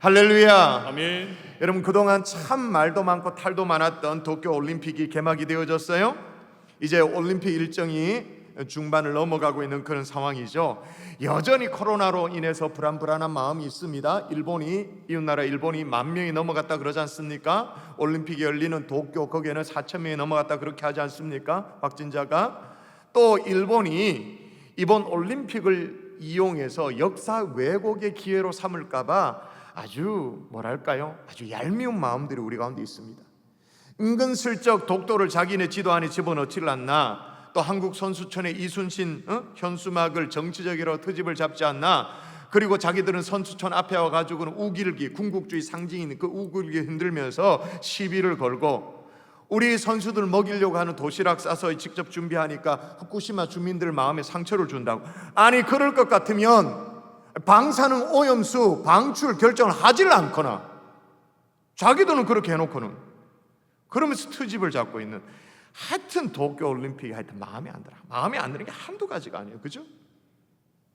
할렐루야. 아멘. 여러분, 그동안 참 말도 많고 탈도 많았던 도쿄 올림픽이 개막이 되어졌어요. 이제 올림픽 일정이 중반을 넘어가고 있는 그런 상황이죠. 여전히 코로나로 인해서 불안한 마음이 있습니다. 이웃나라 일본이 10,000명이 넘어갔다 그러지 않습니까? 올림픽이 열리는 도쿄, 거기에는 4,000명이 넘어갔다 그렇게 하지 않습니까? 확진자가. 또 일본이 이번 올림픽을 이용해서 역사 왜곡의 기회로 삼을까봐 아주 아주 얄미운 마음들이 우리 가운데 있습니다. 은근슬쩍 독도를 자기네 지도 안에 집어넣지를 않나, 또 한국 선수촌의 이순신 현수막을 정치적으로 트집을 잡지 않나, 그리고 자기들은 선수촌 앞에 와가지고는 우길기, 군국주의 상징인 그 우길기 흔들면서 시비를 걸고, 우리 선수들 먹이려고 하는 도시락 싸서 직접 준비하니까 후쿠시마 주민들 마음에 상처를 준다고. 아니, 그럴 것 같으면 방사능 오염수 방출 결정을 하질 않거나, 자기들은 그렇게 해놓고는 그러면서 트집을 잡고 있는, 하여튼 도쿄올림픽이 하여튼 마음에 안 들어. 마음에 안 드는 게 한두 가지가 아니에요, 그죠?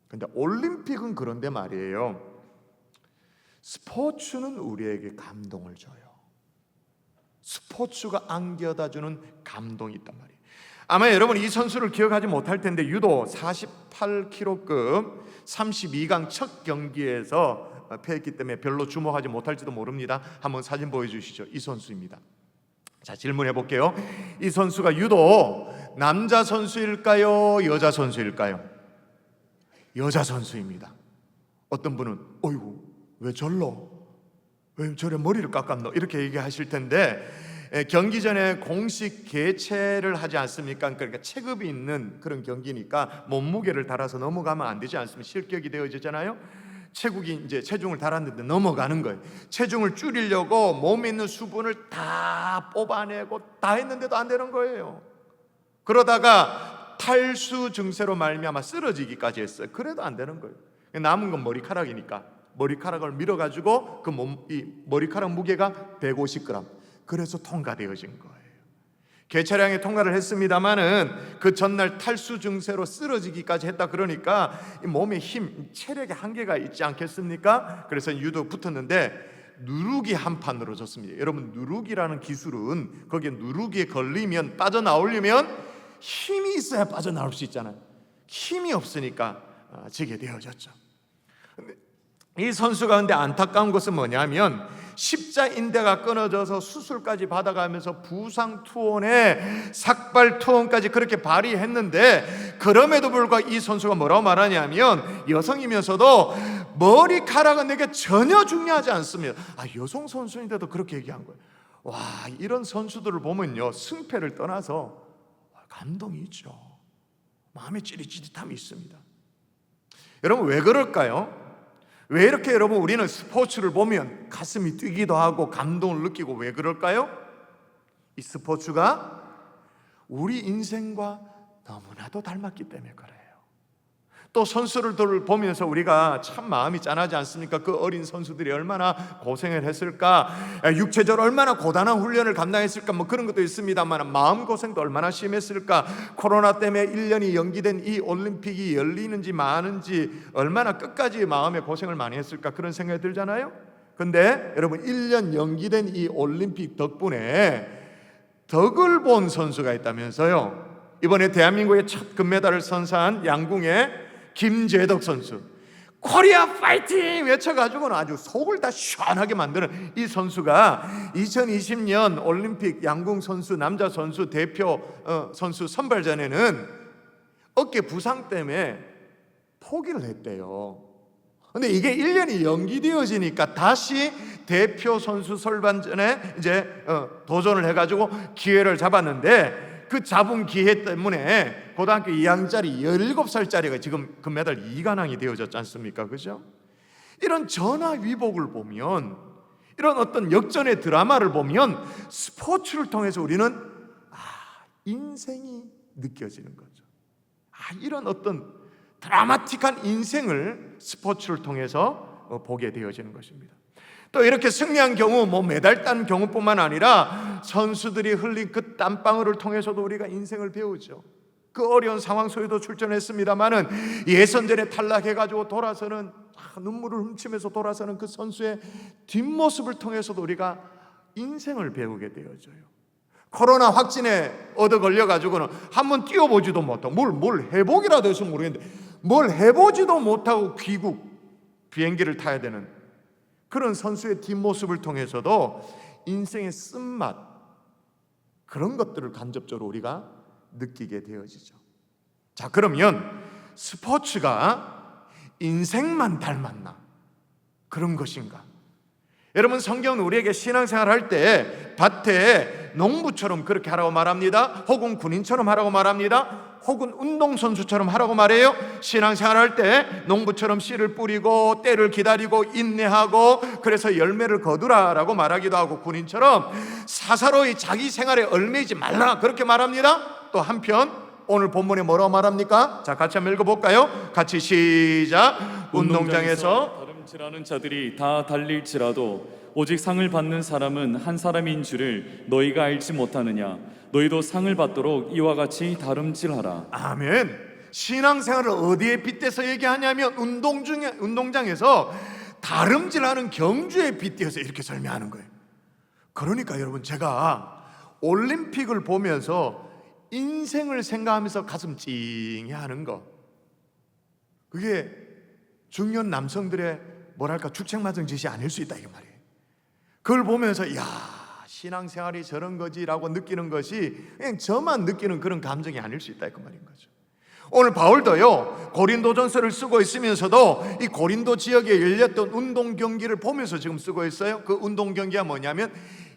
근데 올림픽은 그런데 말이에요, 스포츠는 우리에게 감동을 줘요. 스포츠가 안겨다주는 감동이 있단 말이에요. 아마 여러분 이 선수를 기억하지 못할 텐데, 유도 48kg급 32강 첫 경기에서 패했기 때문에 별로 주목하지 못할지도 모릅니다. 한번 사진 보여주시죠. 이 선수입니다. 자, 질문해 볼게요. 이 선수가 유도 남자 선수일까요? 여자 선수일까요? 여자 선수입니다. 어떤 분은 어이구, 왜 절로? 왜 저래 머리를 깎았노? 이렇게 얘기하실 텐데, 경기 전에 공식 개최를 하지 않습니까? 그러니까 체급이 있는 그런 경기니까 몸무게를 달아서 넘어가면 안 되지 않습니까? 실격이 되어지잖아요. 체중을 달았는데 넘어가는 거예요. 체중을 줄이려고 몸에 있는 수분을 다 뽑아내고 다 했는데도 안 되는 거예요. 그러다가 탈수 증세로 말미암아 쓰러지기까지 했어요. 그래도 안 되는 거예요. 남은 건 머리카락이니까 머리카락을 밀어가지고 이 머리카락 무게가 150g, 그래서 통과되어진 거예요. 개차량에 통과를 했습니다마는 그 전날 탈수 증세로 쓰러지기까지 했다. 그러니까 몸에 힘, 체력에 한계가 있지 않겠습니까? 그래서 유도 붙었는데 누르기 한 판으로 졌습니다. 여러분, 누르기라는 기술은 거기에 누르기에 걸리면 빠져나오려면 힘이 있어야 빠져나올 수 있잖아요. 힘이 없으니까 지게 되어졌죠. 이 선수가 근데 안타까운 것은 뭐냐면, 십자인대가 끊어져서 수술까지 받아가면서 부상 투혼에 삭발 투혼까지 그렇게 발휘했는데, 그럼에도 불구하고 이 선수가 뭐라고 말하냐면, 여성이면서도 머리카락은 내게 전혀 중요하지 않습니다. 여성 선수인데도 그렇게 얘기한 거예요. 와, 이런 선수들을 보면요, 승패를 떠나서 감동이 있죠. 마음에 찌릿찌릿함이 있습니다. 여러분, 왜 그럴까요? 왜 이렇게 여러분 우리는 스포츠를 보면 가슴이 뛰기도 하고 감동을 느끼고, 왜 그럴까요? 이 스포츠가 우리 인생과 너무나도 닮았기 때문에 그래요. 또 선수를 보면서 우리가 참 마음이 짠하지 않습니까? 그 어린 선수들이 얼마나 고생을 했을까, 육체적으로 얼마나 고단한 훈련을 감당했을까, 그런 것도 있습니다만 마음고생도 얼마나 심했을까. 코로나 때문에 1년이 연기된 이 올림픽이 열리는지 마는지 얼마나 끝까지 마음에 고생을 많이 했을까, 그런 생각이 들잖아요. 근데 여러분, 1년 연기된 이 올림픽 덕분에 덕을 본 선수가 있다면서요. 이번에 대한민국의 첫 금메달을 선사한 양궁의 김재덕 선수, 코리아 파이팅 외쳐가지고는 아주 속을 다 시원하게 만드는 이 선수가 2020년 올림픽 양궁 선수, 남자 선수 대표 선수 선발전에는 어깨 부상 때문에 포기를 했대요. 근데 이게 1년이 연기되어지니까 다시 대표 선수 선발전에 이제 도전을 해가지고 기회를 잡았는데, 그 잡은 기회 때문에 고등학교 2학년짜리 17살짜리가 지금 금메달 2관왕이 되어졌지 않습니까? 그죠? 이런 전화위복을 보면, 이런 어떤 역전의 드라마를 보면 스포츠를 통해서 우리는 인생이 느껴지는 거죠. 이런 어떤 드라마틱한 인생을 스포츠를 통해서 보게 되어지는 것입니다. 또 이렇게 승리한 경우, 메달 딴 경우뿐만 아니라 선수들이 흘린 그 땀방울을 통해서도 우리가 인생을 배우죠. 그 어려운 상황 속에도 출전했습니다마는 예선전에 탈락해가지고 돌아서는 눈물을 훔치면서 돌아서는 그 선수의 뒷모습을 통해서도 우리가 인생을 배우게 되어져요. 코로나 확진에 얻어 걸려가지고는 한번 뛰어보지도 못하고 뭘 해보기라도 해서 모르겠는데 뭘 해보지도 못하고 귀국 비행기를 타야 되는 그런 선수의 뒷모습을 통해서도 인생의 쓴맛, 그런 것들을 간접적으로 우리가 느끼게 되어지죠. 자, 그러면 스포츠가 인생만 닮았나? 그런 것인가? 여러분, 성경은 우리에게 신앙생활 할 때 밭에 농부처럼 그렇게 하라고 말합니다. 혹은 군인처럼 하라고 말합니다. 혹은 운동선수처럼 하라고 말해요. 신앙생활 할 때 농부처럼 씨를 뿌리고 때를 기다리고 인내하고 그래서 열매를 거두라라고 말하기도 하고, 군인처럼 사사로이 자기 생활에 얽매이지 말라 그렇게 말합니다. 또 한편 오늘 본문에 뭐라고 말합니까? 자, 같이 한번 읽어볼까요? 같이 시작. 운동장에서 다름질하는 자들이 다 달릴지라도 오직 상을 받는 사람은 한 사람인 줄을 너희가 알지 못하느냐? 너희도 상을 받도록 이와 같이 다름질하라. 아멘. 신앙생활을 어디에 빗대서 얘기하냐면 운동장에서 다름질하는 경주에 빗대서 이렇게 설명하는 거예요. 그러니까 여러분, 제가 올림픽을 보면서 인생을 생각하면서 가슴 찡해하는 거, 그게 중년 남성들의 뭐랄까 축책맞은 짓이 아닐 수 있다, 이 말이에요. 그걸 보면서 야, 신앙생활이 저런 거지라고 느끼는 것이 그냥 저만 느끼는 그런 감정이 아닐 수 있다, 그 말인 거죠. 오늘 바울도요, 고린도전서를 쓰고 있으면서도 이 고린도 지역에 열렸던 운동 경기를 보면서 지금 쓰고 있어요. 그 운동 경기가 뭐냐면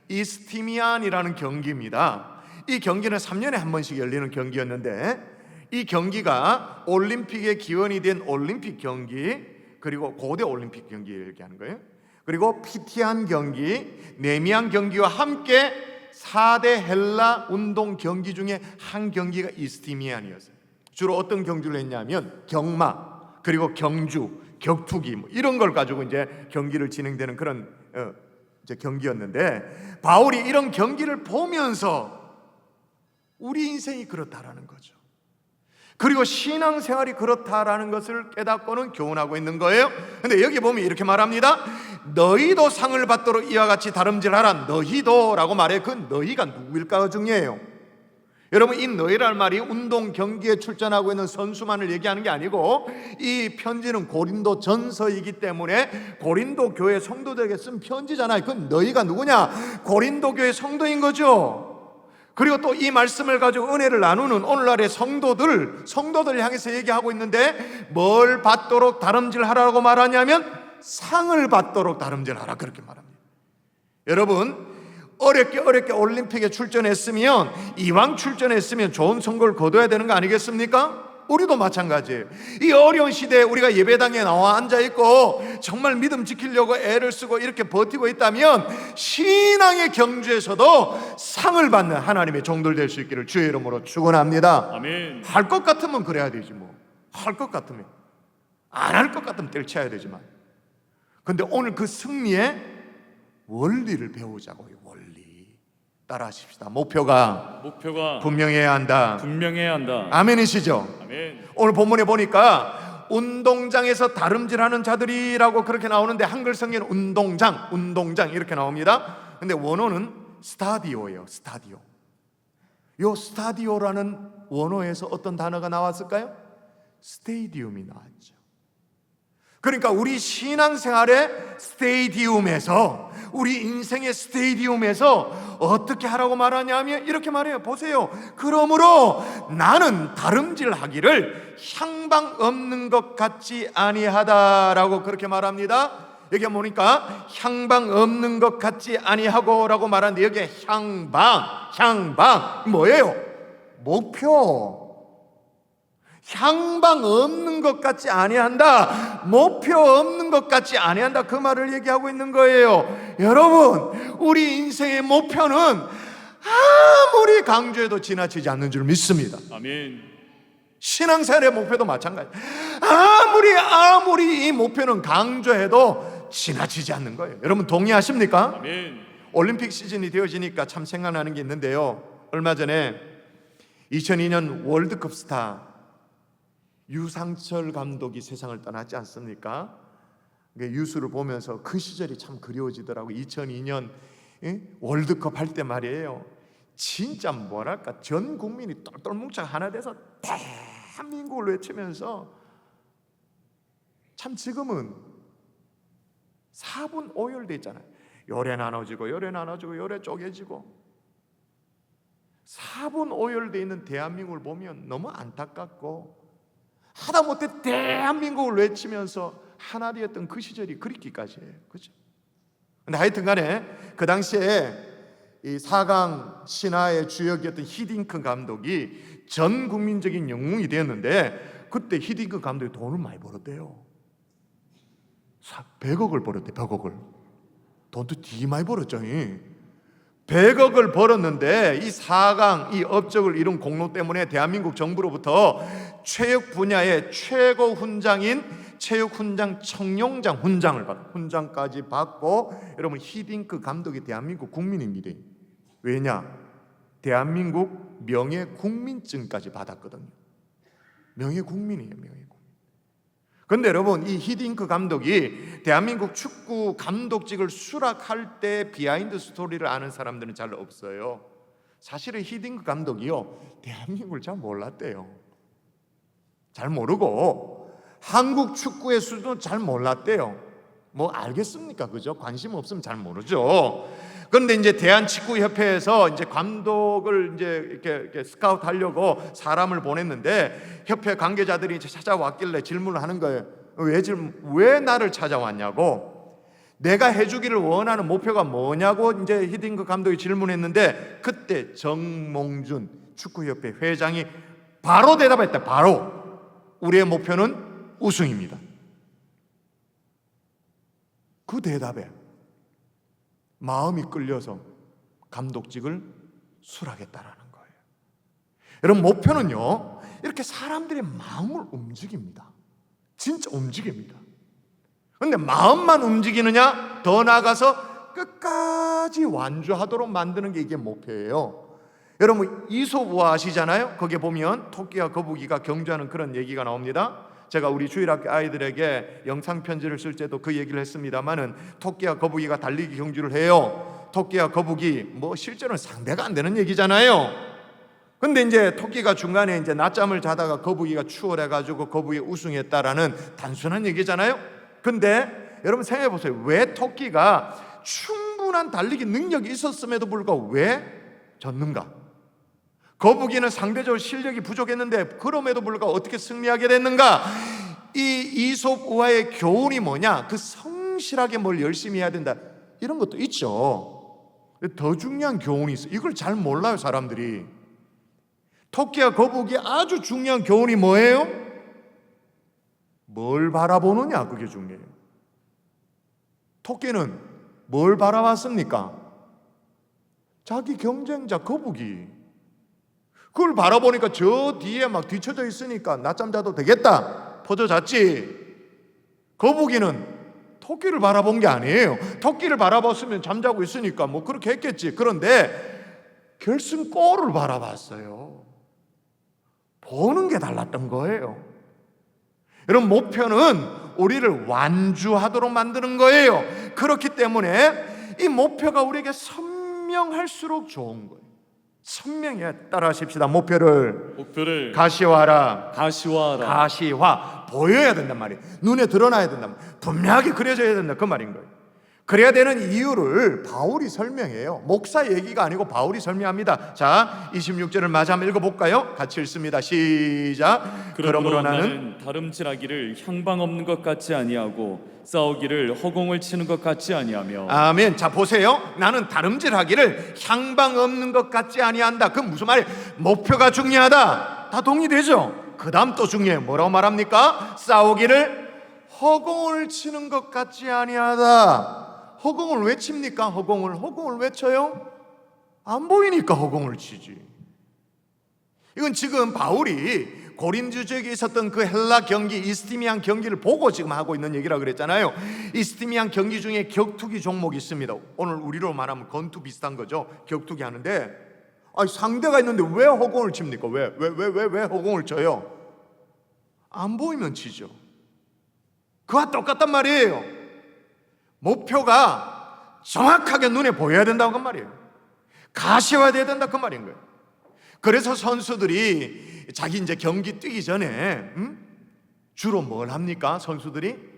이스티미안이라는 경기입니다. 이 경기는 3년에 한 번씩 열리는 경기였는데, 이 경기가 올림픽의 기원이 된 올림픽 경기, 그리고 고대 올림픽 경기 얘기하는 거예요. 그리고 피티안 경기, 네미안 경기와 함께 4대 헬라 운동 경기 중에 한 경기가 이스티미안이었어요. 주로 어떤 경주를 했냐면 경마, 그리고 경주, 격투기 이런 걸 가지고 이제 경기를 진행되는 그런 이제 경기였는데, 바울이 이런 경기를 보면서 우리 인생이 그렇다라는 거죠. 그리고 신앙생활이 그렇다라는 것을 깨닫고는 교훈하고 있는 거예요. 근데 여기 보면 이렇게 말합니다. 너희도 상을 받도록 이와 같이 다름질하라. 너희도 라고 말해요. 그 너희가 누구일까가 중요해요. 여러분, 이 너희란 말이 운동 경기에 출전하고 있는 선수만을 얘기하는 게 아니고, 이 편지는 고린도 전서이기 때문에 고린도 교회 성도들에게 쓴 편지잖아요. 그 너희가 누구냐? 고린도 교회 성도인 거죠. 그리고 또 이 말씀을 가지고 은혜를 나누는 오늘날의 성도들 향해서 얘기하고 있는데, 뭘 받도록 다름질하라고 말하냐면 상을 받도록 다름질하라, 그렇게 말합니다. 여러분, 어렵게 올림픽에 출전했으면, 이왕 출전했으면 좋은 성과를 거둬야 되는 거 아니겠습니까? 우리도 마찬가지예요. 이 어려운 시대에 우리가 예배당에 나와 앉아있고 정말 믿음 지키려고 애를 쓰고 이렇게 버티고 있다면, 신앙의 경주에서도 상을 받는 하나님의 종들 될 수 있기를 주의 이름으로 축원합니다. 아멘. 할 것 같으면 그래야 되지 뭐. 할 것 같으면. 안 할 것 같으면 때려쳐야 되지만. 근데 오늘 그 승리의 원리를 배우자고요. 원리. 따라하십시다. 목표가 분명해야 한다. 아멘이시죠? 아멘. 오늘 본문에 보니까 운동장에서 다름질하는 자들이라고 그렇게 나오는데, 한글 성경은 운동장 이렇게 나옵니다. 근데 원어는 스타디오예요. 스타디오. 요 스타디오라는 원어에서 어떤 단어가 나왔을까요? 스테디움이 나왔죠. 그러니까 우리 신앙생활의 스테디움에서, 우리 인생의 스테디움에서 어떻게 하라고 말하냐면 이렇게 말해요. 보세요. 그러므로 나는 다름질하기를 향방 없는 것 같지 아니하다라고 그렇게 말합니다. 여기 보니까 향방 없는 것 같지 아니하고라고 말하는데, 여기에 향방 뭐예요? 목표. 향방 없는 것 같지 아니한다, 목표 없는 것 같지 아니한다, 그 말을 얘기하고 있는 거예요. 여러분, 우리 인생의 목표는 아무리 강조해도 지나치지 않는 줄 믿습니다. 아멘. 신앙생활의 목표도 마찬가지. 아무리 이 목표는 강조해도 지나치지 않는 거예요. 여러분 동의하십니까? 아멘. 올림픽 시즌이 되어지니까 참 생각나는 게 있는데요. 얼마 전에 2002년 월드컵 스타 유상철 감독이 세상을 떠났지 않습니까? 뉴스를 보면서 그 시절이 참 그리워지더라고. 2002년 월드컵 할 때 말이에요. 진짜 뭐랄까, 전 국민이 똘똘 뭉쳐 하나 돼서 대한민국을 외치면서, 참 지금은 4분 오열돼 있잖아요. 요래 나눠지고 요래 나눠지고 요래 쪼개지고 4분 오열돼 있는 대한민국을 보면 너무 안타깝고, 하다못해 대한민국을 외치면서 하나 되었던 그 시절이 그립기까지 해요. 그죠? 근데 하여튼 간에 그 당시에 이 4강 신화의 주역이었던 히딩크 감독이 전 국민적인 영웅이 되었는데, 그때 히딩크 감독이 돈을 많이 벌었대요. 100억을 벌었대. 100억을. 돈도 되게 많이 벌었죠. 100억을 벌었는데 이 4강 이 업적을 이룬 공로 때문에 대한민국 정부로부터 체육 분야의 최고 훈장인 체육훈장 청룡장 훈장까지 받고, 여러분 히딩크 감독이 대한민국 국민입니다. 왜냐? 대한민국 명예국민증까지 받았거든요. 명예국민이에요. 명예국민. 그런데 여러분, 이 히딩크 감독이 대한민국 축구 감독직을 수락할 때 비하인드 스토리를 아는 사람들은 잘 없어요. 사실은 히딩크 감독이요, 대한민국을 잘 몰랐대요. 잘 모르고 한국 축구의 수도 잘 몰랐대요. 뭐 알겠습니까? 그죠? 관심 없으면 잘 모르죠. 그런데 이제 대한축구협회에서 이제 감독을 이제 이렇게 스카우트 하려고 사람을 보냈는데, 협회 관계자들이 찾아왔길래 질문을 하는 거예요. 왜 나를 찾아왔냐고, 내가 해주기를 원하는 목표가 뭐냐고 이제 히딩크 감독이 질문했는데, 그때 정몽준 축구협회 회장이 바로 대답했다. 바로 우리의 목표는 우승입니다. 그 대답에 마음이 끌려서 감독직을 수락했다라는 거예요. 여러분, 목표는요, 이렇게 사람들의 마음을 움직입니다. 진짜 움직입니다. 그런데 마음만 움직이느냐? 더 나아가서 끝까지 완주하도록 만드는 게 이게 목표예요. 여러분, 이솝우화 아시잖아요? 거기에 보면 토끼와 거북이가 경주하는 그런 얘기가 나옵니다. 제가 우리 주일학교 아이들에게 영상 편지를 쓸 때도 그 얘기를 했습니다만은, 토끼와 거북이가 달리기 경주를 해요. 토끼와 거북이, 뭐 실제로는 상대가 안 되는 얘기잖아요. 근데 이제 토끼가 중간에 이제 낮잠을 자다가 거북이가 추월해가지고 거북이 우승했다라는 단순한 얘기잖아요. 근데 여러분 생각해 보세요. 왜 토끼가 충분한 달리기 능력이 있었음에도 불구하고 왜 졌는가? 거북이는 상대적으로 실력이 부족했는데 그럼에도 불구하고 어떻게 승리하게 됐는가? 이 이솝우화의 교훈이 뭐냐? 그 성실하게 뭘 열심히 해야 된다, 이런 것도 있죠. 더 중요한 교훈이 있어요. 이걸 잘 몰라요 사람들이. 토끼와 거북이 아주 중요한 교훈이 뭐예요? 뭘 바라보느냐, 그게 중요해요. 토끼는 뭘 바라봤습니까? 자기 경쟁자 거북이. 그걸 바라보니까 저 뒤에 막 뒤쳐져 있으니까 낮잠 자도 되겠다, 퍼져 잤지. 거북이는 토끼를 바라본 게 아니에요. 토끼를 바라봤으면 잠자고 있으니까 뭐 그렇게 했겠지. 그런데 결승골을 바라봤어요. 보는 게 달랐던 거예요. 여러분, 목표는 우리를 완주하도록 만드는 거예요. 그렇기 때문에 이 목표가 우리에게 선명할수록 좋은 거예요. 선명해. 따라 하십시다. 목표를 가시화하라. 가시화. 보여야 된단 말이에요. 눈에 드러나야 된단 말이에요. 분명하게 그려져야 된다, 그 말인 거예요. 그래야 되는 이유를 바울이 설명해요. 목사 얘기가 아니고 바울이 설명합니다. 자, 26절을 마저 한번 읽어볼까요? 같이 읽습니다. 시작. 그러므로 나는 다름질하기를 향방 없는 것 같지 아니하고 싸우기를 허공을 치는 것 같지 아니하며. 아멘. 자, 보세요. 나는 다름질하기를 향방 없는 것 같지 아니한다. 그건 무슨 말이에요? 목표가 중요하다. 다 동의되죠? 그 다음 또 중요해요. 뭐라고 말합니까? 싸우기를 허공을 치는 것 같지 아니하다. 허공을 왜 칩니까? 허공을 왜 쳐요? 안 보이니까 허공을 치지. 이건 지금 바울이 고린도 지역에 있었던 그 헬라 경기, 이스티미안 경기를 보고 지금 하고 있는 얘기라고 그랬잖아요. 이스티미안 경기 중에 격투기 종목이 있습니다. 오늘 우리로 말하면 권투 비슷한 거죠. 격투기 하는데, 아니, 상대가 있는데 왜 허공을 칩니까? 왜 허공을 쳐요? 안 보이면 치죠. 그와 똑같단 말이에요. 목표가 정확하게 눈에 보여야 된다고 그 말이에요. 가시화돼야 된다 그 말인 거예요. 그래서 선수들이 자기 이제 경기 뛰기 전에 주로 뭘 합니까? 선수들이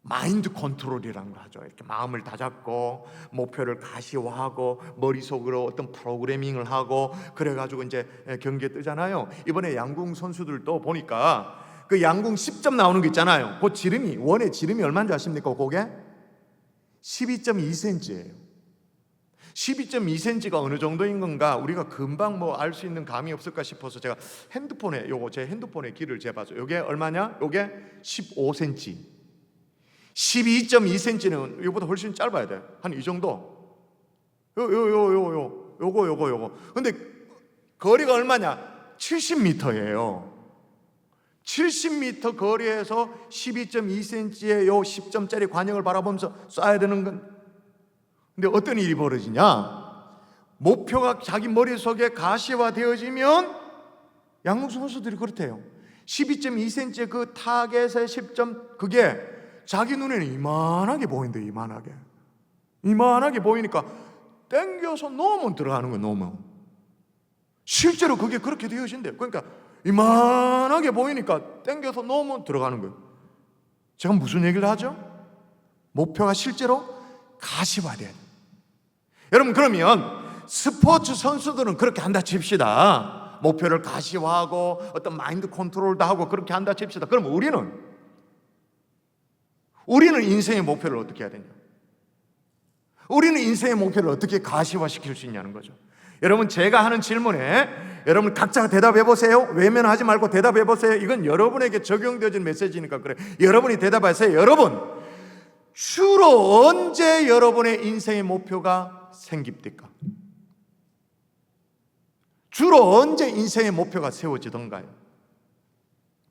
마인드 컨트롤이라는 걸 하죠. 이렇게 마음을 다잡고 목표를 가시화하고 머릿속으로 어떤 프로그래밍을 하고 그래가지고 이제 경기에 뜨잖아요. 이번에 양궁 선수들도 보니까 그 양궁 10점 나오는 거 있잖아요. 그 지름이, 원의 지름이 얼마인 줄 아십니까? 그게 12.2cm예요 12.2cm가 어느 정도인 건가 우리가 금방 뭐 알 수 있는 감이 없을까 싶어서 제가 핸드폰에 제 핸드폰에 길을 재봤어요. 요게 얼마냐? 요게 15cm 12.2cm는 이거보다 훨씬 짧아야 돼. 한 이 정도. 요거. 근데 거리가 얼마냐? 70m예요. 70m 거리에서 12.2cm의 요 10점짜리 관역을 바라보면서 쏴야 되는 건. 근데 어떤 일이 벌어지냐? 목표가 자기 머릿속에 가시화되어지면 양궁 선수들이 그렇대요. 12.2cm의 그 타겟의 10점 그게 자기 눈에는 이만하게 보인대. 이만하게 보이니까 땡겨서 놓으면 들어가는 거예요. 놓으면 실제로 그게 그렇게 되어진대요. 그러니까 이만하게 보이니까 땡겨서 놓으면 들어가는 거예요. 제가 무슨 얘기를 하죠? 목표가 실제로 가시화돼야 돼요. 여러분, 그러면 스포츠 선수들은 그렇게 한다 칩시다. 목표를 가시화하고 어떤 마인드 컨트롤도 하고 그렇게 한다 칩시다. 그럼 우리는 인생의 목표를 어떻게 해야 되냐? 우리는 인생의 목표를 어떻게 가시화시킬 수 있냐는 거죠. 여러분, 제가 하는 질문에 여러분 각자가 대답해 보세요. 외면하지 말고 대답해 보세요. 이건 여러분에게 적용되어진 메시지니까 그래. 여러분이 대답하세요. 여러분, 주로 언제 여러분의 인생의 목표가 생깁니까? 주로 언제 인생의 목표가 세워지던가요?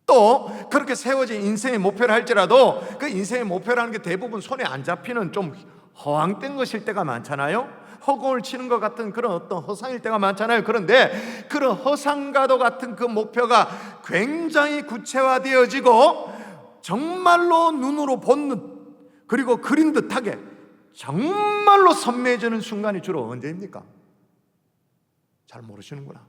또 그렇게 세워진 인생의 목표를 할지라도 그 인생의 목표라는 게 대부분 손에 안 잡히는 좀 허황된 것일 때가 많잖아요. 허공을 치는 것 같은 그런 어떤 허상일 때가 많잖아요. 그런데 그런 허상과도 같은 그 목표가 굉장히 구체화되어지고 정말로 눈으로 보는 그리고 그린 듯하게 정말로 선명해지는 순간이 주로 언제입니까? 잘 모르시는구나.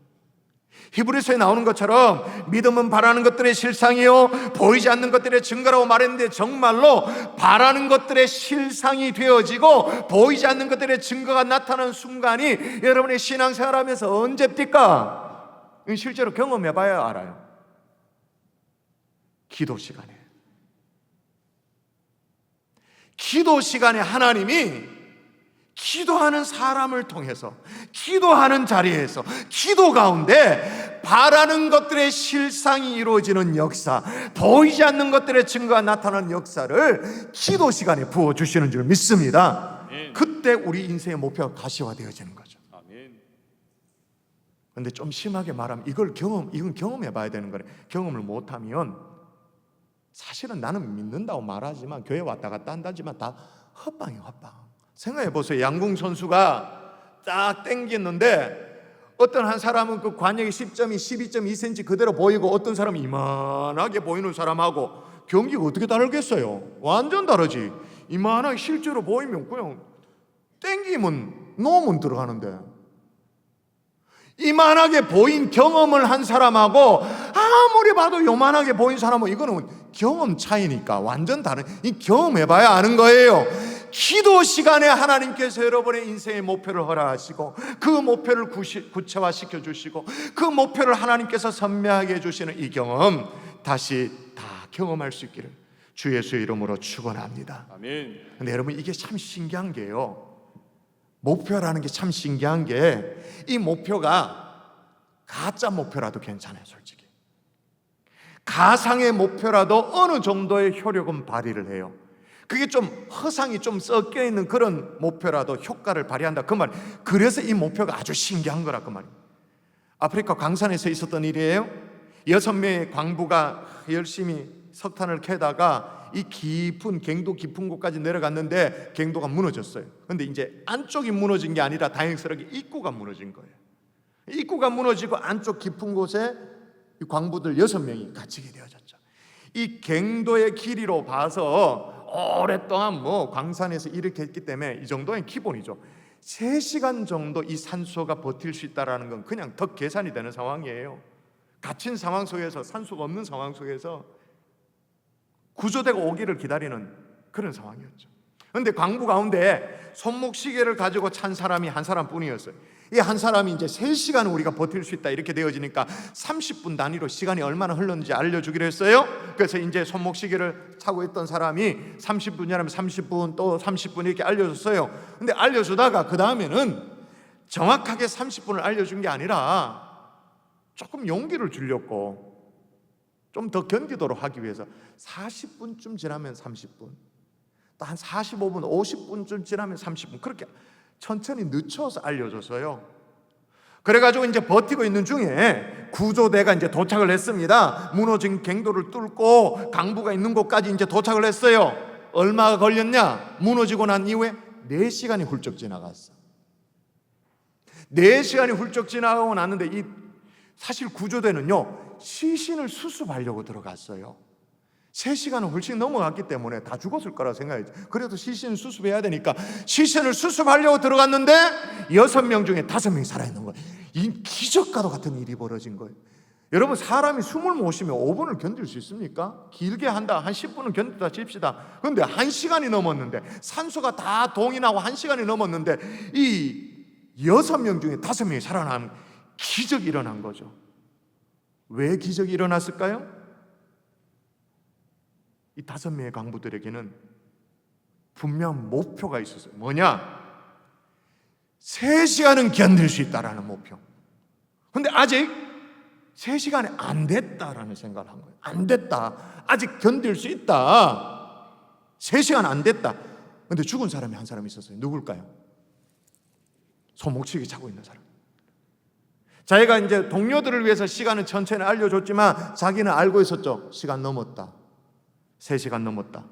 히브리서에 나오는 것처럼 믿음은 바라는 것들의 실상이요 보이지 않는 것들의 증거라고 말했는데 정말로 바라는 것들의 실상이 되어지고 보이지 않는 것들의 증거가 나타나는 순간이 여러분의 신앙생활하면서 언제입니까? 실제로 경험해봐야 알아요. 기도 시간에 하나님이 기도하는 사람을 통해서 기도하는 자리에서 기도 가운데 바라는 것들의 실상이 이루어지는 역사, 보이지 않는 것들의 증거가 나타나는 역사를 기도 시간에 부어주시는 줄 믿습니다. 아멘. 그때 우리 인생의 목표가 가시화되어지는 거죠. 아멘. 그런데 좀 심하게 말하면 이건 경험해 봐야 되는 거래. 경험을 못하면 사실은 나는 믿는다고 말하지만 교회 왔다 갔다 한다지만 다 헛방이에요. 헛방. 생각해 보세요. 양궁 선수가 딱 땡겼는데 어떤 한 사람은 그 관역이 10점이 12.2cm 그대로 보이고 어떤 사람은 이만하게 보이는 사람하고 경기가 어떻게 다르겠어요? 완전 다르지. 이만하게 실제로 보이면 그냥 땡기면 놓으면 들어가는데 이만하게 보인 경험을 한 사람하고 아무리 봐도 요만하게 보인 사람은 이거는 경험 차이니까 완전 다른, 이 경험해봐야 아는 거예요. 기도 시간에 하나님께서 여러분의 인생의 목표를 허락하시고 그 목표를 구체화시켜 주시고 그 목표를 하나님께서 선명하게 해주시는 이 경험 다시 다 경험할 수 있기를 주 예수의 이름으로 축원합니다. 아멘. 근데 여러분, 이게 참 신기한 게요, 목표라는 게 참 신기한 게 이 목표가 가짜 목표라도 괜찮아요. 솔직히 가상의 목표라도 어느 정도의 효력은 발휘를 해요. 그게 좀 허상이 좀 섞여 있는 그런 목표라도 효과를 발휘한다 그 말. 그래서 이 목표가 아주 신기한 거라 그 말이에요. 아프리카 광산에서 있었던 일이에요. 6명의 광부가 열심히 석탄을 캐다가 이 깊은 갱도 깊은 곳까지 내려갔는데 갱도가 무너졌어요. 근데 이제 안쪽이 무너진 게 아니라 다행스럽게 입구가 무너진 거예요. 입구가 무너지고 안쪽 깊은 곳에 이 광부들 6명이 갇히게 되어졌죠. 이 갱도의 길이로 봐서 오랫동안 뭐 광산에서 이렇게 했기 때문에 이 정도는 기본이죠. 3시간 정도 이 산소가 버틸 수 있다는 건 그냥 더 계산이 되는 상황이에요. 갇힌 상황 속에서, 산소가 없는 상황 속에서 구조되고 오기를 기다리는 그런 상황이었죠. 그런데 광부 가운데 손목시계를 가지고 찬 사람이 한 사람뿐이었어요. 이 한 사람이 이제 3시간 우리가 버틸 수 있다 이렇게 되어지니까 30분 단위로 시간이 얼마나 흘렀는지 알려주기로 했어요. 그래서 이제 손목시계를 차고 있던 사람이 30분이라면 30분, 또 30분 이렇게 알려줬어요. 근데 알려주다가 그 다음에는 정확하게 30분을 알려준 게 아니라 조금 용기를 주려고 좀 더 견디도록 하기 위해서 40분쯤 지나면 30분, 또 한 45분, 50분쯤 지나면 30분, 그렇게 천천히 늦춰서 알려줬어요. 그래가지고 이제 버티고 있는 중에 구조대가 이제 도착을 했습니다. 무너진 갱도를 뚫고 강부가 있는 곳까지 이제 도착을 했어요. 얼마가 걸렸냐? 무너지고 난 이후에 4시간이 훌쩍 지나갔어. 4시간이 훌쩍 지나가고 났는데 사실 구조대는요, 시신을 수습하려고 들어갔어요. 3시간은 훨씬 넘어갔기 때문에 다 죽었을 거라 생각했죠. 그래도 시신을 수습해야 되니까 시신을 수습하려고 들어갔는데 6명 중에 5명이 살아있는 거예요. 이 기적과도 같은 일이 벌어진 거예요. 여러분, 사람이 숨을 못 쉬면 5분을 견딜 수 있습니까? 길게 한다, 한 10분은 견디다 칩시다. 그런데 1시간이 넘었는데, 산소가 다 동이 나고 1시간이 넘었는데 이 6명 중에 5명이 살아남은 기적이 일어난 거죠. 왜 기적이 일어났을까요? 이 5명의 강부들에게는 분명 목표가 있었어요. 뭐냐? 3시간은 견딜 수 있다라는 목표. 근데 아직 3시간이 안 됐다라는 생각을 한 거예요. 안 됐다. 아직 견딜 수 있다. 3시간 안 됐다. 근데 죽은 사람이 한 사람 있었어요. 누굴까요? 손목시계 차고 있는 사람. 자기가 이제 동료들을 위해서 시간을 천천히 알려줬지만 자기는 알고 있었죠. 시간 넘었다. 3시간 넘었다.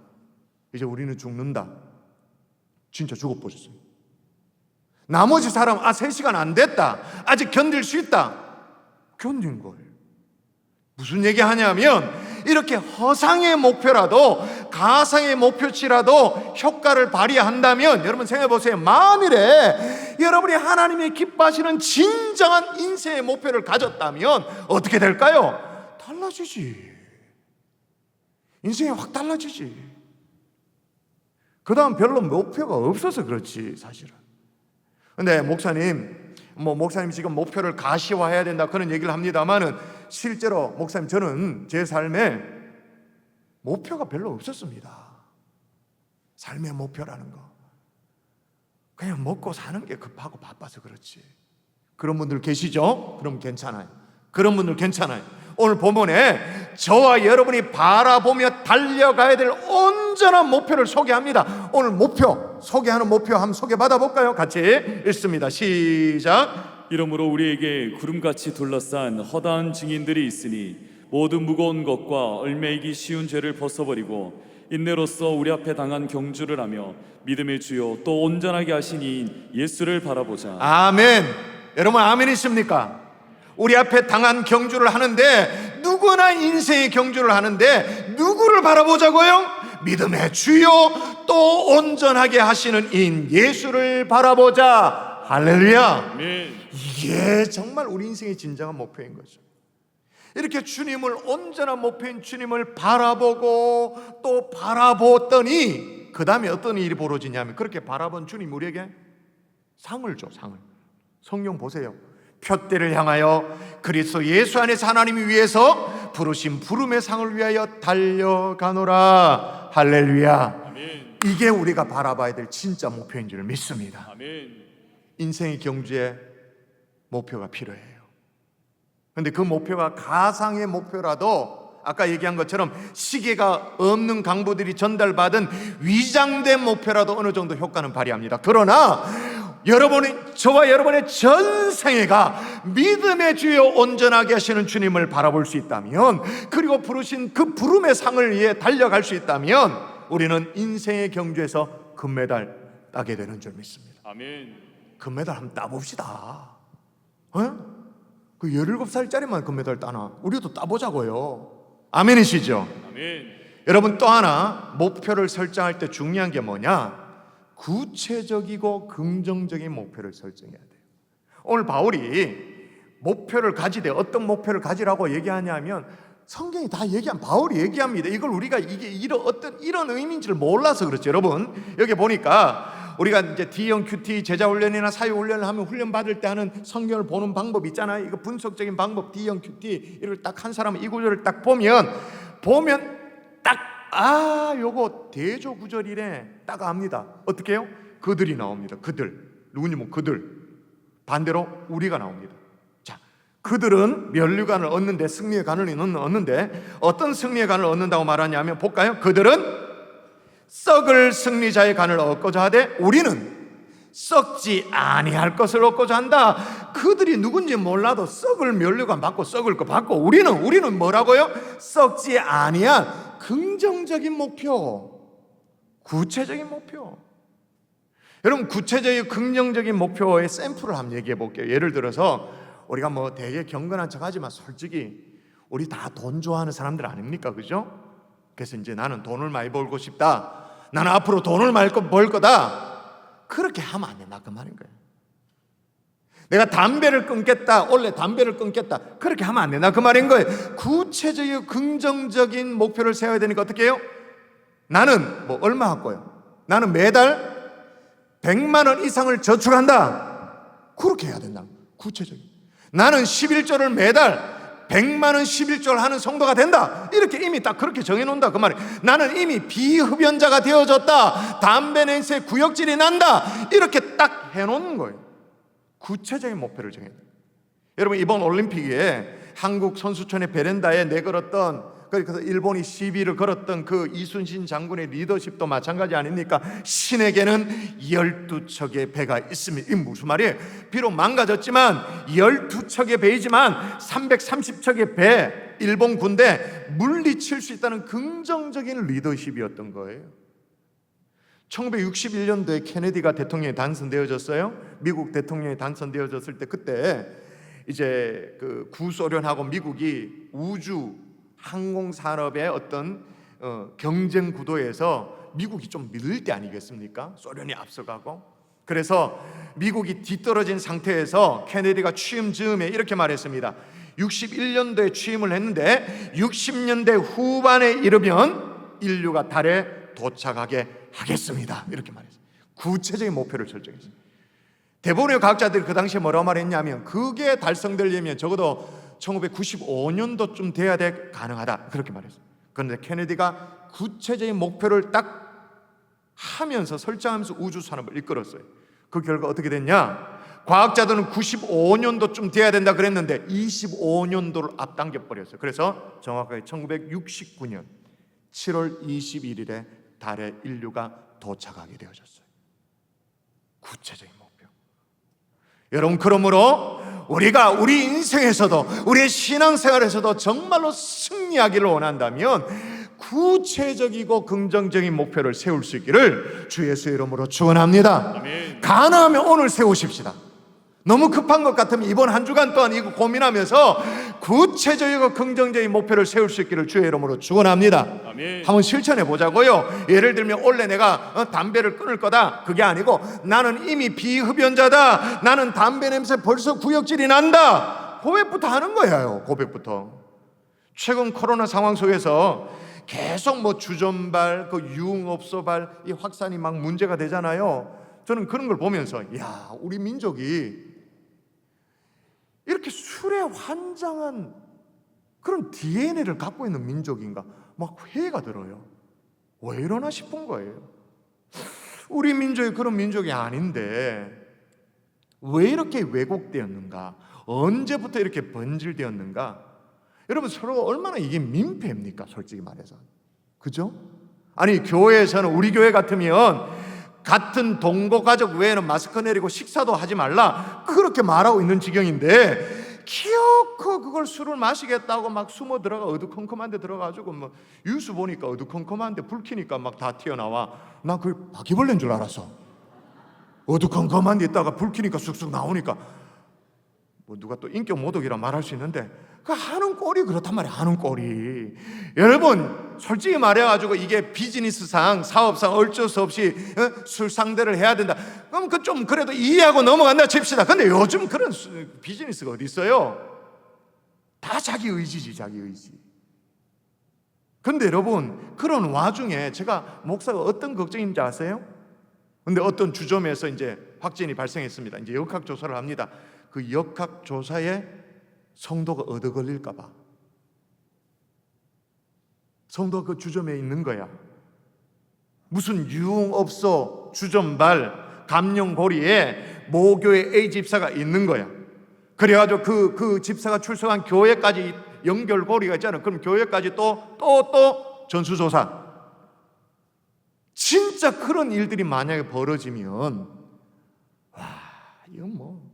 이제 우리는 죽는다. 진짜 죽어버렸어요. 나머지 사람, 3시간 안 됐다. 아직 견딜 수 있다. 견딘 거예요. 무슨 얘기 하냐면, 이렇게 허상의 목표라도, 가상의 목표치라도 효과를 발휘한다면, 여러분 생각해 보세요. 만일에 여러분이 하나님이 기뻐하시는 진정한 인생의 목표를 가졌다면 어떻게 될까요? 달라지지. 인생이 확 달라지지. 그 다음 별로 목표가 없어서 그렇지, 사실은. 근데 목사님 지금 목표를 가시화해야 된다 그런 얘기를 합니다만은, 실제로 목사님, 저는 제 삶에 목표가 별로 없었습니다. 삶의 목표라는 거, 그냥 먹고 사는 게 급하고 바빠서 그렇지. 그런 분들 계시죠? 그럼 괜찮아요. 그런 분들 괜찮아요. 오늘 본문에 저와 여러분이 바라보며 달려가야 될 온전한 목표를 소개합니다. 오늘 소개하는 목표 한번 소개받아 볼까요? 같이 읽습니다. 시작. 이러므로 우리에게 구름같이 둘러싼 허다한 증인들이 있으니 모든 무거운 것과 얽매이기 쉬운 죄를 벗어버리고 인내로써 우리 앞에 당한 경주를 하며 믿음의 주요 또 온전하게 하신 이인 예수를 바라보자. 아멘. 여러분, 아멘이십니까? 우리 앞에 당한 경주를 하는데, 누구나 인생의 경주를 하는데 누구를 바라보자고요? 믿음의 주요 또 온전하게 하시는 인 예수를 바라보자. 할렐루야. 아멘. 이게 정말 우리 인생의 진정한 목표인 거죠. 이렇게 주님을, 온전한 목표인 주님을 바라보고 또 바라보더니 그 다음에 어떤 일이 벌어지냐면, 그렇게 바라본 주님 우리에게 상을 줘. 상을. 성경 보세요. 표대를 향하여 그리스도 예수 안에서 하나님이 위해서 부르신 부름의 상을 위하여 달려가노라. 할렐루야. 아멘. 이게 우리가 바라봐야 될 진짜 목표인 줄 믿습니다. 아멘. 인생의 경주에 목표가 필요해요. 그런데 그 목표가 가상의 목표라도 아까 얘기한 것처럼 시계가 없는 강부들이 전달받은 위장된 목표라도 어느 정도 효과는 발휘합니다. 그러나 저와 여러분의 전생애가 믿음의 주여 온전하게 하시는 주님을 바라볼 수 있다면, 그리고 부르신 그 부름의 상을 위해 달려갈 수 있다면, 우리는 인생의 경주에서 금메달 따게 되는 줄 믿습니다. 아멘. 금메달 한번 따봅시다. 그 17살짜리만 금메달 따나? 우리도 따보자고요. 아멘이시죠? 아멘. 여러분, 또 하나 목표를 설정할 때 중요한 게 뭐냐? 구체적이고 긍정적인 목표를 설정해야 돼요. 오늘 바울이 목표를 가지되 어떤 목표를 가지라고 얘기하냐면 성경이 다 얘기한, 바울이 얘기합니다. 이걸 우리가 이게 이런 의미인지를 몰라서 그렇죠. 여러분, 여기 보니까 우리가 이제 D형 큐티 제자 훈련이나 사회 훈련을 하면 훈련 받을 때 하는 성경을 보는 방법 있잖아요. 이거 분석적인 방법, D형 큐티 이걸 딱 한 사람은 이 구절을 딱 보면 딱 요거 대조 구절이래 딱 압니다. 어떻게 해요? 그들이 나옵니다. 그들, 누구냐면 그들. 반대로 우리가 나옵니다. 자, 그들은 면류관을 얻는데, 승리의 관을 얻는데 어떤 승리의 관을 얻는다고 말하냐면 볼까요? 그들은 썩을 승리자의 관을 얻고자 하되 우리는 썩지 아니할 것을 얻고자 한다. 그들이 누군지 몰라도 썩을 면류관 받고 썩을 거 받고, 우리는 뭐라고요? 썩지 아니한 긍정적인 목표, 구체적인 목표. 여러분, 구체적인 긍정적인 목표의 샘플을 한번 얘기해 볼게요. 예를 들어서 우리가 뭐 되게 경건한 척하지만 솔직히 우리 다 돈 좋아하는 사람들 아닙니까? 그죠? 그래서 이제 나는 돈을 많이 벌고 싶다, 나는 앞으로 돈을 많이 벌 거다, 그렇게 하면 안 된다 그 말인 거예요. 내가 담배를 끊겠다, 원래 담배를 끊겠다, 그렇게 하면 안 된다 그 말인 거예요. 구체적이고 긍정적인 목표를 세워야 되니까 어떻게 해요? 나는 뭐 얼마 할 거예요? 나는 매달 100만 원 이상을 저축한다, 그렇게 해야 된다. 구체적인. 나는 11조를 매달 100만 원 11조를 하는 성도가 된다, 이렇게 이미 딱 그렇게 정해놓는다 그 말이에요. 나는 이미 비흡연자가 되어졌다, 담배 냄새 구역질이 난다, 이렇게 딱 해놓는 거예요. 구체적인 목표를 정해야 돼요. 여러분, 이번 올림픽에 한국 선수촌의 베란다에 내걸었던, 그래서 일본이 시비를 걸었던 그 이순신 장군의 리더십도 마찬가지 아닙니까? 신에게는 12척의 배가 있습니다. 이게 무슨 말이에요? 비록 망가졌지만 12척의 배이지만 330척의 배, 일본 군대 물리칠 수 있다는 긍정적인 리더십이었던 거예요. 1961년도에 케네디가 대통령이 당선되어졌어요. 미국 대통령이 당선되어졌을 때, 그때 이제 그 구소련하고 미국이 우주 항공 산업의 어떤 경쟁 구도에서 미국이 좀 밀릴 때 아니겠습니까? 소련이 앞서가고. 그래서 미국이 뒤떨어진 상태에서 케네디가 취임 즈음에 이렇게 말했습니다. 61년도에 취임을 했는데 60년대 후반에 이르면 인류가 달에 도착하게 하겠습니다, 이렇게 말했어요. 구체적인 목표를 설정했어요. 대부분의 과학자들이 그 당시에 뭐라고 말했냐면 그게 달성되려면 적어도 1995년도쯤 돼야 가능하다, 그렇게 말했어요. 그런데 케네디가 구체적인 목표를 딱 하면서 설정하면서 우주 산업을 이끌었어요. 그 결과 어떻게 됐냐? 과학자들은 95년도쯤 돼야 된다 그랬는데 25년도를 앞당겨 버렸어요. 그래서 정확하게 1969년 7월 21일에 달에 인류가 도착하게 되어졌어요. 구체적인 목표. 여러분, 그러므로 우리가 우리 인생에서도 우리의 신앙생활에서도 정말로 승리하기를 원한다면 구체적이고 긍정적인 목표를 세울 수 있기를 주 예수의 이름으로 축원합니다. 아멘. 가능하면 오늘 세우십시다. 너무 급한 것 같으면 이번 한 주간 동안 이거 고민하면서 구체적이고 긍정적인 목표를 세울 수 있기를 주의 이름으로 축원합니다. 아멘. 한번 실천해 보자고요. 예를 들면 원래 내가 담배를 끊을 거다, 그게 아니고 나는 이미 비흡연자다, 나는 담배 냄새 벌써 구역질이 난다, 고백부터 하는 거예요. 고백부터. 최근 코로나 상황 속에서 계속 뭐 주전발, 그 유흥업소발 이 확산이 막 문제가 되잖아요. 저는 그런 걸 보면서 야, 우리 민족이 이렇게 술에 환장한 그런 DNA를 갖고 있는 민족인가 막 회의가 들어요. 왜 이러나 싶은 거예요. 우리 민족이 그런 민족이 아닌데 왜 이렇게 왜곡되었는가, 언제부터 이렇게 번질되었는가. 여러분, 서로 얼마나 이게 민폐입니까, 솔직히 말해서. 그죠? 아니, 교회에서는, 우리 교회 같으면 같은 동거 가족 외에는 마스크 내리고 식사도 하지 말라, 그렇게 말하고 있는 지경인데 기어코 그걸 술을 마시겠다고 막 숨어 들어가 어두컴컴한 데 들어가지고 뭐 뉴스 보니까 어두컴컴한 데 불 켜니까 막 다 튀어나와. 나 그게 바퀴벌레인 줄 알았어. 어두컴컴한 데 있다가 불 켜니까 쑥쑥 나오니까 뭐 누가 또 인격 모독이라 말할 수 있는데 그 하는 꼴이 그렇단 말이에요. 하는 꼴이. 여러분 솔직히 말해가지고 이게 비즈니스상 사업상 어쩔 수 없이 술 상대를 해야 된다. 그럼 그 좀 그래도 이해하고 넘어간다 칩시다. 근데 요즘 그런 비즈니스가 어디 있어요? 다 자기 의지지, 자기 의지. 근데 여러분 그런 와중에 제가 목사가 어떤 걱정인지 아세요? 근데 어떤 주점에서 이제 확진이 발생했습니다. 이제 역학조사를 합니다. 그 역학조사에 성도가 얻어 걸릴까 봐. 성도가 그 주점에 있는 거야. 무슨 유흥업소 주점발 감령고리에 모교의 A 집사가 있는 거야. 그래가지고 그 집사가 출석한 교회까지 연결고리가 있잖아요. 그럼 교회까지 또 전수조사. 진짜 그런 일들이 만약에 벌어지면 이건 뭐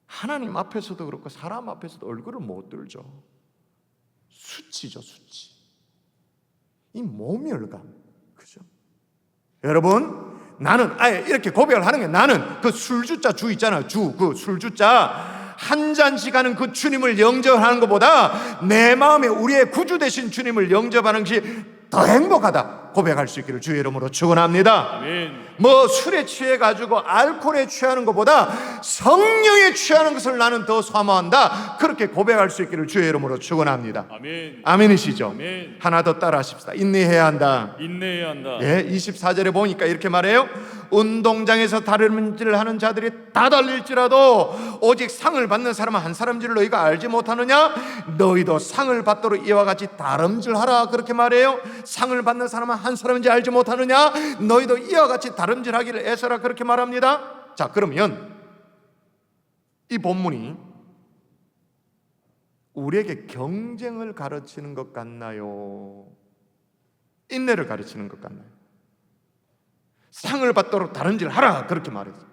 하나님 앞에서도 그렇고 사람 앞에서도 얼굴을 못 들죠. 수치죠, 수치. 이 모멸감, 그죠? 여러분, 나는 아예 이렇게 고백을 하는 게 나는 그 술주자 주 있잖아요. 그 술주자 한 잔씩 하는 그 주님을 영접하는 것보다 내 마음에 우리의 구주 되신 주님을 영접하는 것이 더 행복하다 고백할 수 있기를 주의 이름으로 축원합니다. 아멘. 뭐 술에 취해가지고 알코올에 취하는 것보다 성령에 취하는 것을 나는 더 사모한다. 그렇게 고백할 수 있기를 주의 이름으로 축원합니다. 아멘. 아멘이시죠? 아멘. 하나 더 따라 하십시다. 인내해야 한다. 인내해야 한다. 예, 24절에 보니까 이렇게 말해요. 운동장에서 다름질을 하는 자들이 다 달릴지라도 오직 상을 받는 사람은 한 사람인지를 너희가 알지 못하느냐? 너희도 상을 받도록 이와 같이 다름질하라. 그렇게 말해요. 상을 받는 사람은 한 사람인지 알지 못하느냐? 너희도 이와 같이 다름질하기를 애써라. 그렇게 말합니다. 자, 그러면 이 본문이 우리에게 경쟁을 가르치는 것 같나요? 인내를 가르치는 것 같나요? 상을 받도록 다름질하라 그렇게 말했어요.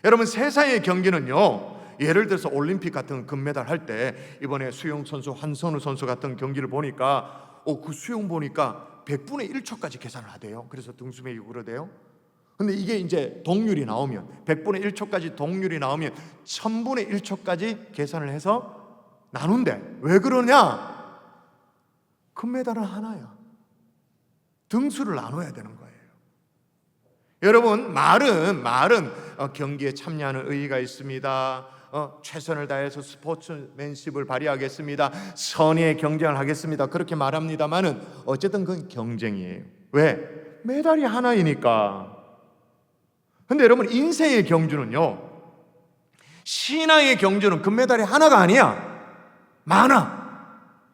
여러분 세상의 경기는요, 예를 들어서 올림픽 같은 금메달 할 때 이번에 수영 선수 한선우 선수 같은 경기를 보니까 그 수영 보니까 100분의 1초까지 계산을 하대요. 그래서 등수매기 그러대요. 근데 이게 이제 동률이 나오면 100분의 1초까지 동률이 나오면 1000분의 1초까지 계산을 해서 나눈대. 왜 그러냐? 금메달은 하나야. 등수를 나눠야 되는 거예요. 여러분 말은 경기에 참여하는 의의가 있습니다. 최선을 다해서 스포츠맨십을 발휘하겠습니다. 선의의 경쟁을 하겠습니다. 그렇게 말합니다만은 어쨌든 그건 경쟁이에요. 왜? 메달이 하나이니까. 근데 여러분 인생의 경주는요, 신앙의 경주는 금메달이 하나가 아니야. 많아.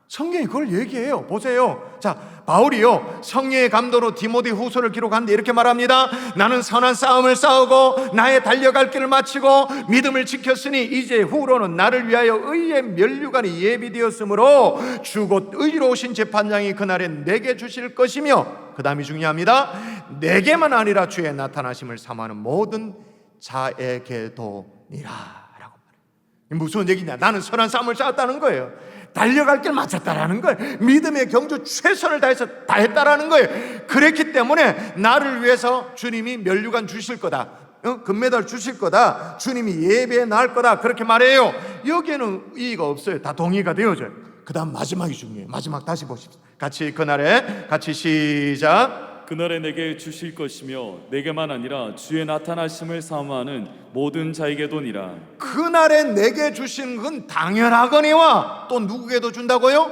성경이 그걸 얘기해요. 보세요. 자, 바울이요 성령의 감도로 디모데 후서를 기록하는데 이렇게 말합니다. 나는 선한 싸움을 싸우고 나의 달려갈 길을 마치고 믿음을 지켰으니 이제 후로는 나를 위하여 의의 면류관이 예비되었으므로 주 곧 의로우신 재판장이 그날에 내게 주실 것이며, 그 다음이 중요합니다. 내게만 아니라 주의 나타나심을 사모하는 모든 자에게도니라 라고 말해요. 무슨 얘기냐? 나는 선한 싸움을 싸웠다는 거예요. 달려갈 길 맞췄다라는 거예요. 믿음의 경주 최선을 다해서 다 했다라는 거예요. 그랬기 때문에 나를 위해서 주님이 면류관 주실 거다, 금메달 주실 거다, 주님이 예배에 나을 거다 그렇게 말해요. 여기에는 이의가 없어요. 다 동의가 되어져요. 그 다음 마지막이 중요해요. 마지막 다시 보십시오. 같이 그날에 같이 시작. 그날에 내게 주실 것이며 내게만 아니라 주의 나타나심을 사모하는 모든 자에게도니라. 그날에 내게 주시는 건 당연하거니와 또 누구에게도 준다고요?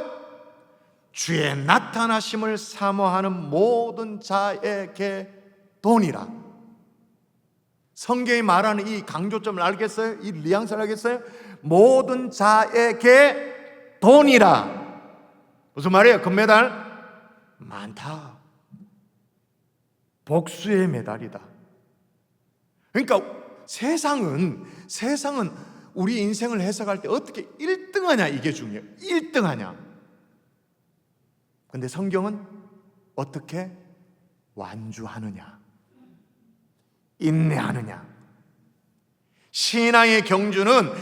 주의 나타나심을 사모하는 모든 자에게도니라. 성경이 말하는 이 강조점을 알겠어요? 이 뉘앙스를 알겠어요? 모든 자에게도니라. 무슨 말이에요? 금메달 많다. 복수의 메달이다. 그러니까 세상은 우리 인생을 해석할 때 어떻게 1등하냐 이게 중요해요. 1등하냐. 근데 성경은 어떻게 완주하느냐, 인내하느냐. 신앙의 경주는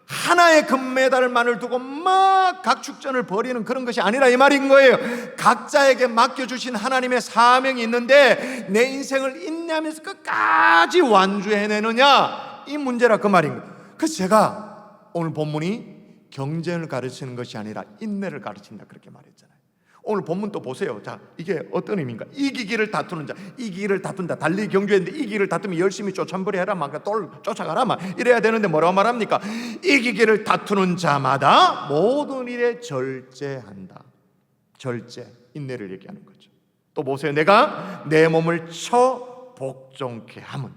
하나의 금메달만을 두고 막 각축전을 벌이는 그런 것이 아니라 이 말인 거예요. 각자에게 맡겨주신 하나님의 사명이 있는데 내 인생을 인내하면서 끝까지 완주해내느냐, 이 문제라 그 말인 거예요. 그래서 제가 오늘 본문이 경쟁을 가르치는 것이 아니라 인내를 가르친다 그렇게 말했잖아요. 오늘 본문 또 보세요. 자, 이게 어떤 의미인가? 이기기를 다투는 자, 이기기를 다툰다. 달리 경주했는데 이기기를 다투면 열심히 쫓아버려 해라, 막 쫓아가라, 막 이래야 되는데 뭐라고 말합니까? 이기기를 다투는 자마다 모든 일에 절제한다. 절제, 인내를 얘기하는 거죠. 또 보세요. 내가 내 몸을 쳐 복종케 함은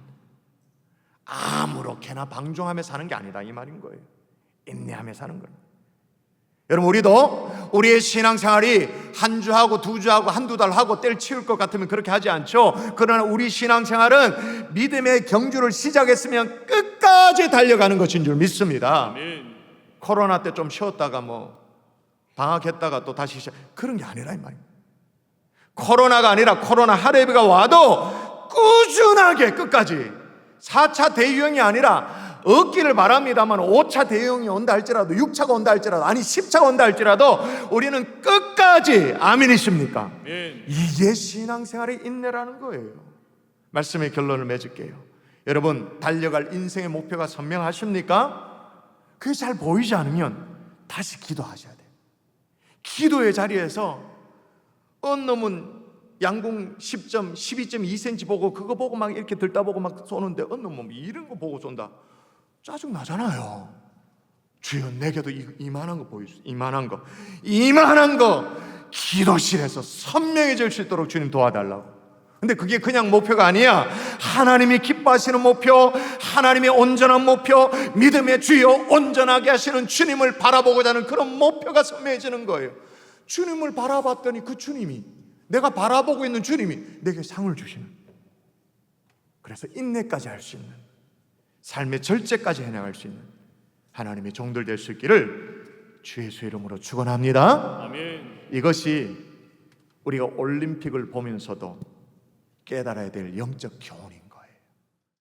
아무렇게나 방종하며 사는 게 아니다 이 말인 거예요. 인내하며 사는 거예요. 여러분, 우리도 우리의 신앙생활이 한 주하고 두 주하고 한두 달 하고 때를 치울 것 같으면 그렇게 하지 않죠. 그러나 우리 신앙생활은 믿음의 경주를 시작했으면 끝까지 달려가는 것인 줄 믿습니다. 아멘. 코로나 때 좀 쉬었다가 뭐 방학했다가 또 다시 시작, 그런 게 아니라 이 말입니다. 코로나가 아니라 코로나 할애비가 와도 꾸준하게 끝까지, 4차 대유행이 아니라 얻기를 바랍니다만 5차 대유행이 온다 할지라도, 6차가 온다 할지라도, 아니 10차가 온다 할지라도 우리는 끝까지, 아멘이십니까? 아멘. 이게 신앙생활의 인내라는 거예요. 말씀의 결론을 맺을게요. 여러분, 달려갈 인생의 목표가 선명하십니까? 그게 잘 보이지 않으면 다시 기도하셔야 돼요. 기도의 자리에서 어느 놈은 양궁 10점, 12.2cm 보고 그거 보고 막 이렇게 들다보고 막 쏘는데 어느 놈은 이런 거 보고 쏜다. 짜증 나잖아요. 주여, 내게도 이만한 거 보여주세요. 이만한 거 기도실에서 선명해질 수 있도록 주님 도와달라고. 근데 그게 그냥 목표가 아니야. 하나님이 기뻐하시는 목표, 하나님의 온전한 목표, 믿음의 주여 온전하게 하시는 주님을 바라보고자 하는 그런 목표가 선명해지는 거예요. 주님을 바라봤더니 그 주님이, 내가 바라보고 있는 주님이 내게 상을 주시는, 그래서 인내까지 할 수 있는, 삶의 절제까지 해나갈 수 있는 하나님의 종들 될 수 있기를 주 예수의 이름으로 축원합니다. 아멘. 이것이 우리가 올림픽을 보면서도 깨달아야 될 영적 교훈입니다.